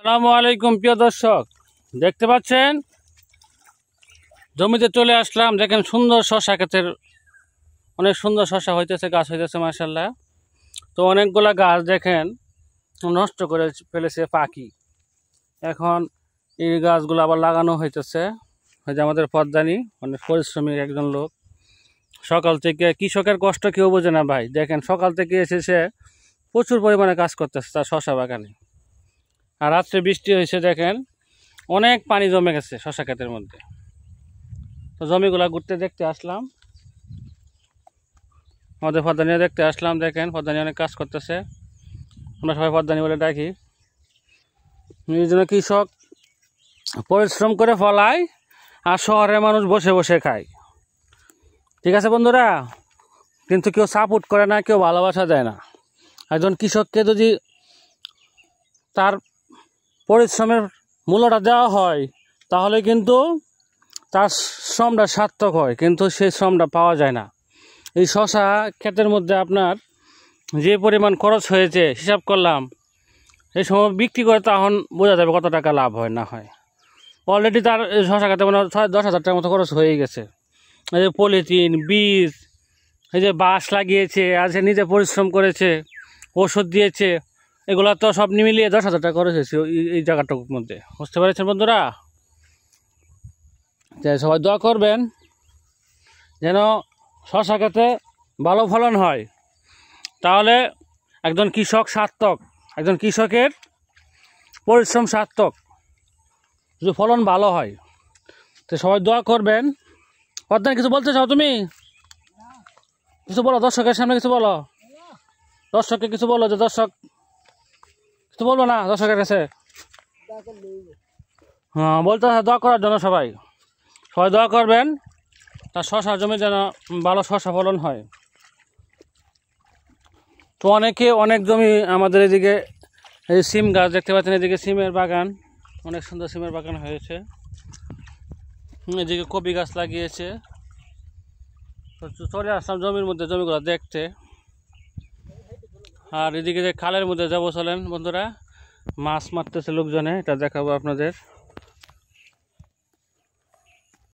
আসসালামু আলাইকুম প্রিয় দর্শক, দেখতে পাচ্ছেন জমিতে চলে আসলাম। দেখেন সুন্দর শশা ক্ষেতের, অনেক সুন্দর শশা হইতেছে, গাছ হইতেছে মাশাআল্লাহ। তো অনেকগুলা গাছ দেখেন নষ্ট করে ফেলেছে পাখি। এখন এই গাছগুলো আবার লাগানো হইতেছে। ওই যে আমাদের পদ্মানি অনেক পরিশ্রমিক একজন লোক, সকাল থেকে কৃষকের কষ্ট কেউ বোঝে না ভাই। দেখেন সকাল থেকে এসে প্রচুর পরিমাণে কাজ করতেছে তার শশা বাগানে। আর রাত্রে বৃষ্টি হয়েছে, দেখেন অনেক পানি জমে গেছে শশা ক্ষেতের মধ্যে। তো জমিগুলা ঘুরতে দেখতে আসলাম, আমাদের পদ্মানি দেখতে আসলাম। দেখেন পদ্মানি অনেক কাজ করতেছে, আমরা সবাই পদ্মানি বলে ডাকি। এই জন্য কৃষক পরিশ্রম করে ফলায় আর শহরের মানুষ বসে বসে খায়। ঠিক আছে বন্ধুরা, কিন্তু কেউ সাপোর্ট করে না, কেউ ভালোবাসা দেয় না। একজন কৃষককে যদি তার পরিশ্রমের মূল্যটা দেওয়া হয় তাহলে কিন্তু তার শ্রমটা সার্থক হয়, কিন্তু সেই শ্রমটা পাওয়া যায় না। এই শশা ক্ষেতের মধ্যে আপনার যে পরিমাণ খরচ হয়েছে হিসাব করলাম, এই সময় বিক্রি করে তখন বোঝা যাবে কত টাকা লাভ হয় না হয়। অলরেডি তার শশা খেতে মনে হয় 10,000 টাকার মতো খরচ হয়ে গেছে। এই যে পলিথিন, বীজ, এই যে বাঁশ লাগিয়েছে, আর সে নিজে পরিশ্রম করেছে, ওষুধ দিয়েছে, এগুলো তো সব মিলিয়ে 10,000 টাকা খরচ হয়েছে এই জায়গাটার মধ্যে। বুঝতে পেরেছেন বন্ধুরা? যে সবাই দোয়া করবেন যেন শশা খেতে ভালো ফলন হয়, তাহলে একজন কৃষক সার্থক, একজন কৃষকের পরিশ্রম সার্থক যদি ফলন ভালো হয়। তো সবাই দোয়া করবেন। পদ্মানি কিছু বলতে চাও তুমি? কিছু বলো, দর্শকের সামনে কিছু বলো, দর্শককে কিছু বলো। যে দর্শক কিছু বলবো না দর্শকের কাছে? হ্যাঁ, বলতে দোয়া করার জন্য সবাই সবাই দোয়া করবেন, তার শশা জমি যেন ভালো শশা ফলন হয়। তো অনেক জমি আমাদের এদিকে এই সিম গাছ দেখতে পাচ্ছেন, এদিকে সিমের বাগান, অনেক সুন্দর সিমের বাগান হয়েছে। এদিকে কপি গাছ লাগিয়েছে। তো চলে আসলাম জমির মধ্যে, জমিগুলো দেখতে। আর এদিকে যে খালের মধ্যে যাবো, চলেন বন্ধুরা, মাছ মারতেছে লোকজনে, এটা দেখাবো আপনাদের।